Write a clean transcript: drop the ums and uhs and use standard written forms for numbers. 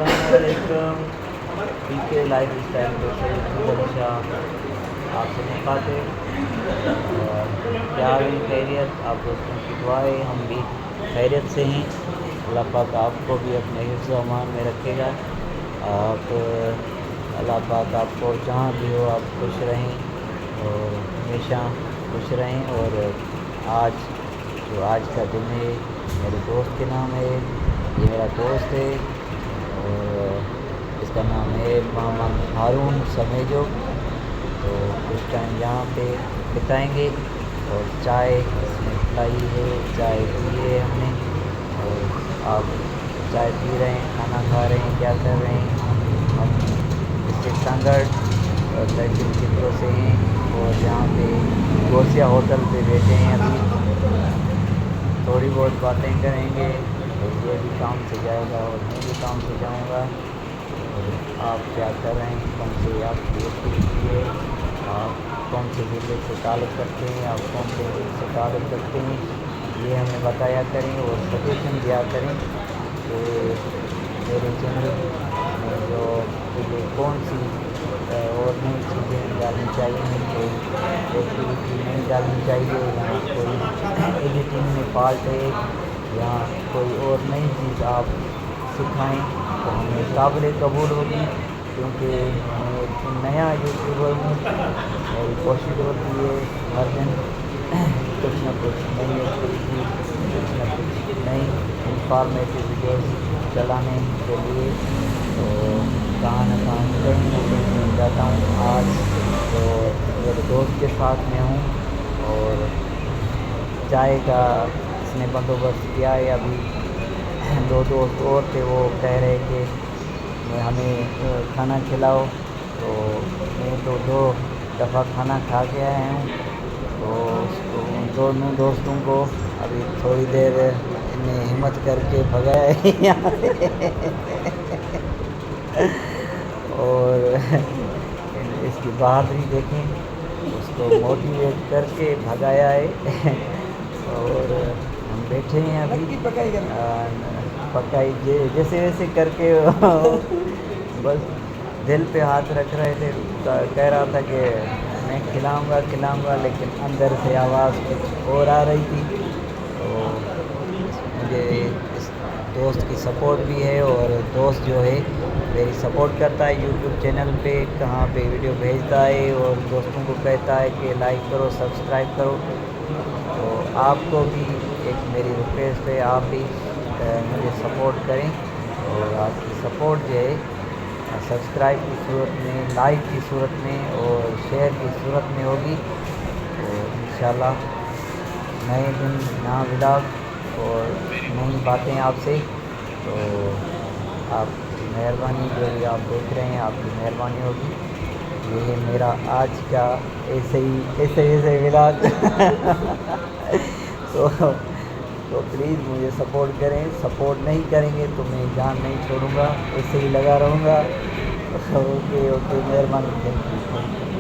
السلام علیکم پی کے لائف اسٹائل کو ہمیشہ آپ سے مخاطب اور کیا حال ہے خیریت آپ دوستوں کی دعائیں ہم بھی خیریت سے ہیں اللہ پاک آپ کو بھی اپنے حفظ و امان میں رکھے گا آپ اللہ پاک آپ کو جہاں بھی ہو آپ خوش رہیں اور ہمیشہ خوش رہیں اور آج کا دن ہے میرے دوست کے نام ہے یہ میرا دوست ہے اور اس کا نام ہے محمد ہارون سمیجو تو کچھ ٹائم یہاں پہ بتائیں گے اور چائے اس نے پلائی ہے چائے پی ہے ہم نے اور آپ چائے پی رہے ہیں کھانا کھا رہے ہیں کیا کر رہے ہیں ہم ڈسٹرکٹ سنگڑ اور تحصیل چتروں سے ہیں اور یہاں پہ گوسیا ہوٹل پہ بیٹھے ہیں ابھی تھوڑی بہت باتیں کریں گے اور یہ بھی کام سے جائے گا اور میں بھی کام سے جاؤں گا اور آپ کیا کر رہے ہیں کون سے آپ کی ایکٹیویٹی ہے آپ کون سے ضلع سے تعلق کرتے ہیں آپ کون سے ضلع سے تعلق رکھتے ہیں یہ ہمیں بتایا کریں اور سجیشن دیا کریں کہ میرے چینل میں جو مجھے کون سی اور نئی چیزیں ڈالنی چاہیے کوئی ایکٹیویٹی نہیں ڈالنی چاہیے یا کوئی ایڈیٹنگ میں فالٹ ہے یا کوئی اور نئی چیز آپ سکھائیں تو ہمیں قابل قبول ہوگی کیونکہ میں ایک نیا یوٹیوبر ہوں میری کوشش ہوتی ہے ہر دن کچھ نہ کچھ نئی ایکٹیویٹی کچھ نہ کچھ نئی انفارمیٹیو ویڈیوز چلانے کے لیے تو کہاں نہ کہیں کہیں نہ کہیں میں جاتا ہوں آج تو میرے دوست کے ساتھ میں ہوں اور چائے کا اس نے بندوبست کیا ہے ابھی دو دوست اور تھے وہ کہہ رہے کہ ہمیں کھانا کھلاؤ تو میں تو 2 دفعہ کھانا کھا کے آیا ہوں تو ان دونوں دوستوں کو ابھی تھوڑی دیر نے ہمت کر کے بھگایا ہے یہاں سے اور اس کی بہادری دیکھیں اس کو موٹیویٹ کر کے بھگایا ہے اور ہم بیٹھے ہیں ابھی پکائی جیسے ویسے کر کے بس دل پہ ہاتھ رکھ رہے تھے کہہ رہا تھا کہ میں کھلاؤں گا لیکن اندر سے آواز کچھ اور آ رہی تھی تو مجھے اس دوست کی سپورٹ بھی ہے اور دوست جو ہے میری سپورٹ کرتا ہے یوٹیوب چینل پہ کہاں پہ ویڈیو بھیجتا ہے اور دوستوں کو کہتا ہے کہ لائک کرو سبسکرائب کرو تو آپ کو بھی ایک میری ریکویسٹ ہے آپ بھی مجھے سپورٹ کریں اور آپ کی سپورٹ جو ہے سبسکرائب کی صورت میں لائک کی صورت میں اور شیئر کی صورت میں ہوگی تو انشاءاللہ نئے دن نیا ولاگ اور نئی باتیں آپ سے تو آپ کی مہربانی جو بھی آپ دیکھ رہے ہیں آپ کی مہربانی ہوگی یہ ہے میرا آج کا ایسے ولاگ تو پلیز مجھے سپورٹ کریں سپورٹ نہیں کریں گے تو میں جان نہیں چھوڑوں گا ایسے ہی لگا رہوں گا اوکے مہربانی تھینک یو